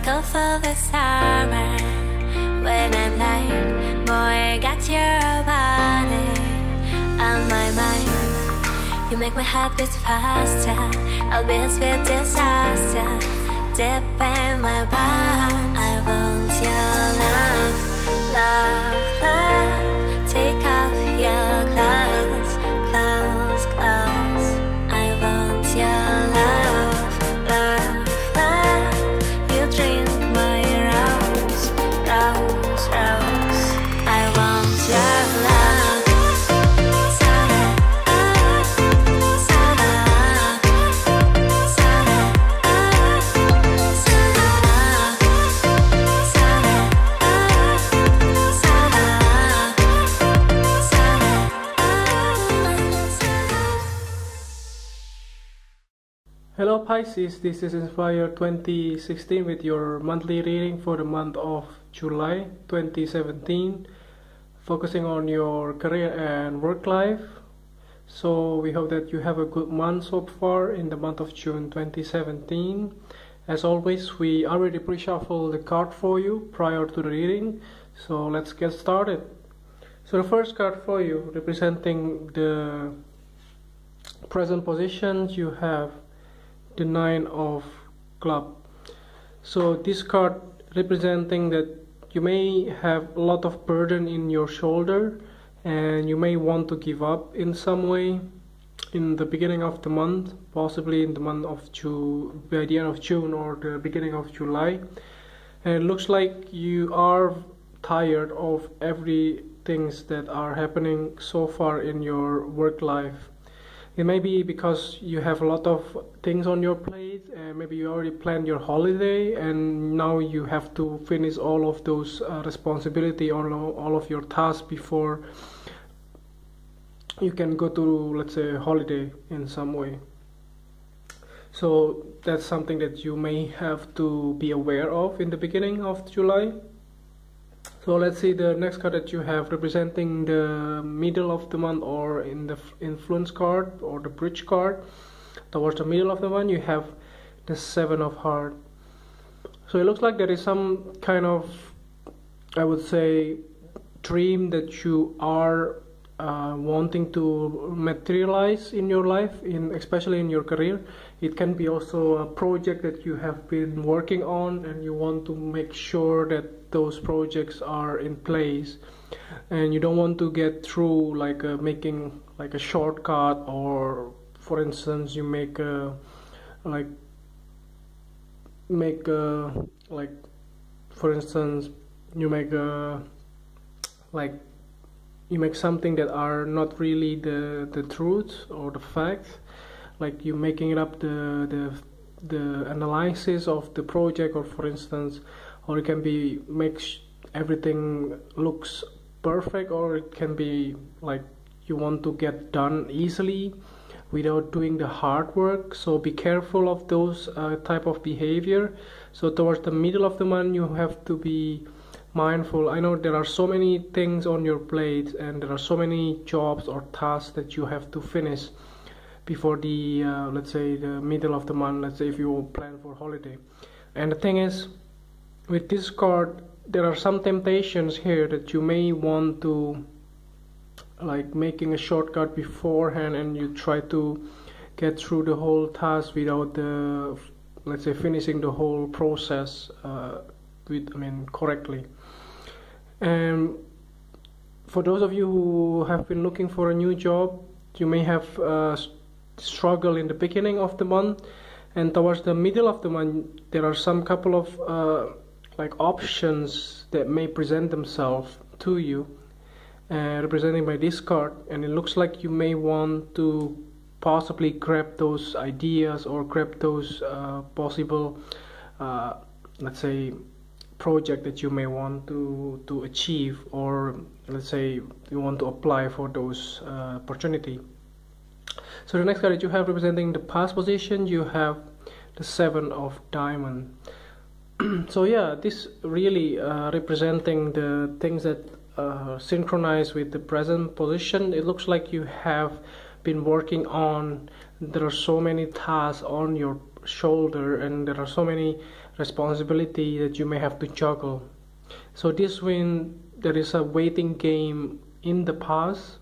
Go for the summer when I'm light. Boy, got your body on my mind. You make my heart beat faster. I'll be a sweet disaster. Deep in my bones, I want your love, love, love. Take off your clothes, clothes, clothes. I want your love, love, love. You drink my rose, rose, rose. I want your love. Hello Pisces, this is Inspire 2016 with your monthly reading for the month of July 2017, focusing on your career and work life. So we hope that you have a good month so far in the month of June 2017. As always, we already pre-shuffled the card for you prior to the reading, so let's get started. So the first card for you, representing the present positions, you have the Nine of Clubs. So this card representing that you may have a lot of burden in your shoulder and you may want to give up in some way in the beginning of the month, possibly in the month of June, by the end of June or the beginning of July. And it looks like you are tired of everything that are happening so far in your work life. It may be because you have a lot of things on your plate, and maybe you already planned your holiday and now you have to finish all of those responsibility, all of your tasks before you can go to, let's say, a holiday in some way. So that's something that you may have to be aware of in the beginning of July. So let's see the next card that you have, representing the middle of the month, or in the influence card or the bridge card. Towards the middle of the month you have the Seven of Hearts. So it looks like there is some kind of, I would say, dream that you are wanting to materialize in your life, especially in your career. It can be also a project that you have been working on and you want to make sure that those projects are in place, and you don't want to get through like making like a shortcut, or for instance you make you make something that are not really the truth or the facts, like you making it up the analysis of the project, or for instance, or it can be makes everything looks perfect, or it can be like you want to get done easily without doing the hard work. So be careful of those type of behavior. So towards the middle of the month you have to be mindful. I know there are so many things on your plate and there are so many jobs or tasks that you have to finish before the let's say the middle of the month, let's say if you plan for holiday. And the thing is, with this card there are some temptations here that you may want to, like making a shortcut beforehand, and you try to get through the whole task without the, let's say, finishing the whole process correctly. And for those of you who have been looking for a new job, you may have struggle in the beginning of the month, and towards the middle of the month there are some couple of like options that may present themselves to you, represented by this card, and it looks like you may want to possibly grab those ideas or grab those possible let's say project that you may want to achieve, or let's say you want to apply for those opportunity. So the next card that you have, representing the past position, you have the Seven of Diamonds. So yeah, this really representing the things that synchronized with the present position. It looks like you have been working on, there are so many tasks on your shoulder and there are so many responsibilities that you may have to juggle. So this when there is a waiting game in the past,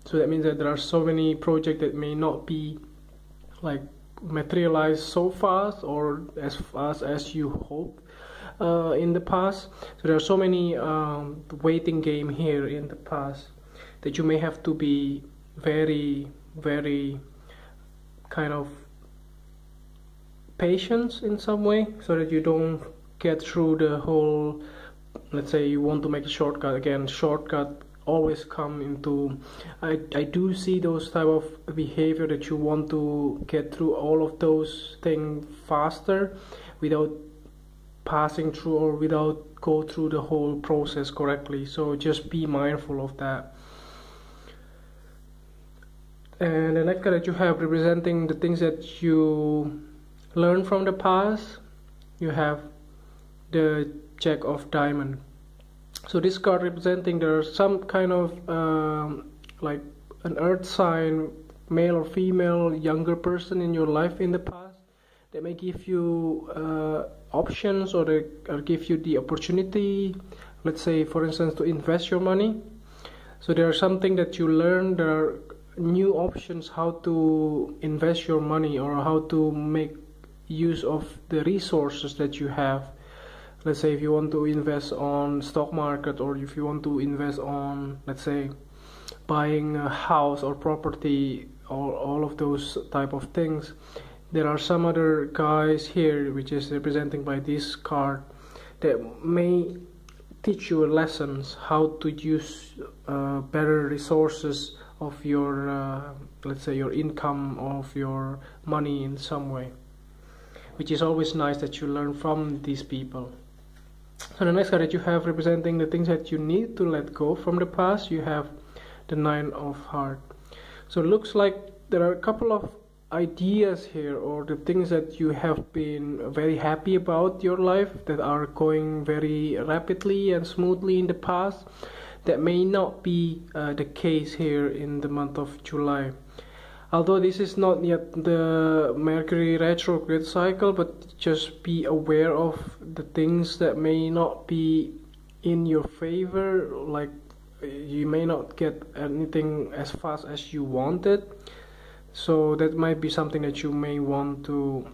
so that means that there are so many projects that may not be like materialized so fast or as fast as you hope in the past. So there are so many waiting game here in the past that you may have to be very kind of patient in some way, so that you don't get through the whole, let's say you want to make a shortcut. Again, shortcut always come into, I do see those type of behavior that you want to get through all of those things faster without passing through or without go through the whole process correctly. So just be mindful of that. And the next card that you have representing the things that you learn from the past, you have the Jack of Diamond. So this card representing there's some kind of like an earth sign, male or female, younger person in your life in the past that may give you options or give you the opportunity, let's say for instance, to invest your money. So there are something that you learn, there are new options how to invest your money or how to make use of the resources that you have. Let's say if you want to invest on stock market, or if you want to invest on, let's say, buying a house or property or all of those type of things. There are some other guys here which is representing by this card that may teach you lessons how to use better resources of your let's say your income, of your money in some way, which is always nice that you learn from these people. So the next card that you have representing the things that you need to let go from the past, you have the Nine of Hearts. So it looks like there are a couple of ideas here, or the things that you have been very happy about your life that are going very rapidly and smoothly in the past, that may not be the case here in the month of July. Although this is not yet the Mercury retrograde cycle, but just be aware of the things that may not be in your favor, like you may not get anything as fast as you wanted. So that might be something that you may want to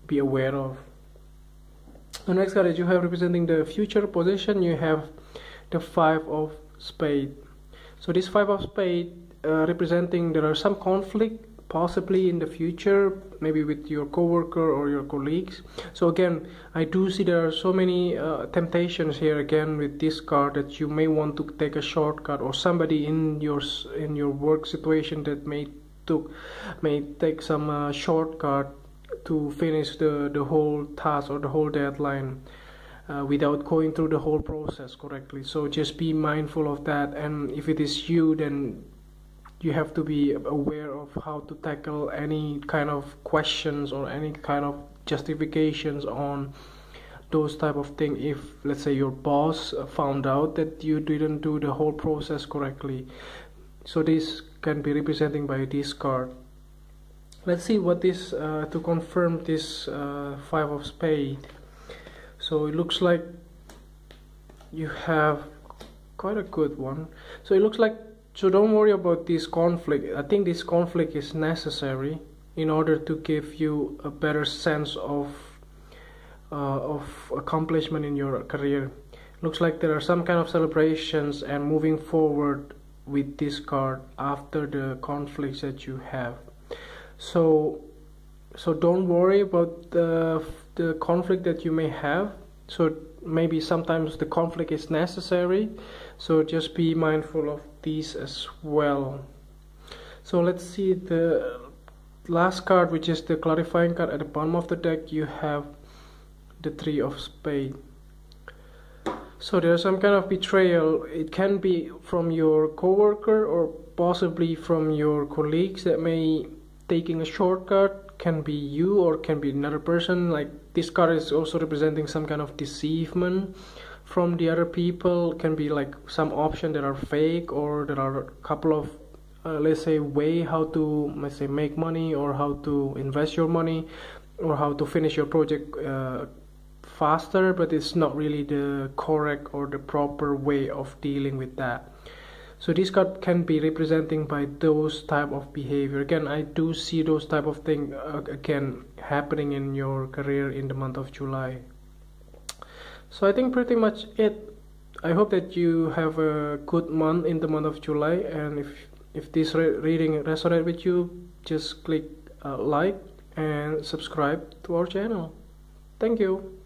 be aware of. The next card that you have representing the future position, you have the Five of Spades. So this Five of Spades representing there are some conflict possibly in the future, maybe with your coworker or your colleagues. So again, I do see there are so many temptations here again with this card, that you may want to take a shortcut, or somebody in your work situation that may take some shortcut to finish the whole task or the whole deadline without going through the whole process correctly. So just be mindful of that, and if it is you, then you have to be aware of how to tackle any kind of questions or any kind of justifications on those type of things. If let's say your boss found out that you didn't do the whole process correctly, so this can be representing by this card. Let's see what this to confirm this Five of Spades. So it looks like you have quite a good one. So it looks like, so don't worry about this conflict. I think this conflict is necessary in order to give you a better sense of accomplishment in your career. Looks like there are some kind of celebrations and moving forward with this card after the conflicts that you have. So don't worry about the conflict that you may have. So maybe sometimes the conflict is necessary, so just be mindful of these as well. So let's see the last card, which is the clarifying card. At the bottom of the deck you have the Three of Spades. So there's some kind of betrayal. It can be from your coworker or possibly from your colleagues that may taking a shortcut. Can be you or can be another person. Like this card is also representing some kind of deceivement from the other people can be like some options that are fake, or there are a couple of let's say way how to, let's say, make money, or how to invest your money, or how to finish your project faster, but it's not really the correct or the proper way of dealing with that. So this card can be representing by those type of behavior. Again, I do see those type of thing again happening in your career in the month of July. So I think pretty much it. I hope that you have a good month in the month of July, and if this reading resonates with you, just click like and subscribe to our channel. Thank you.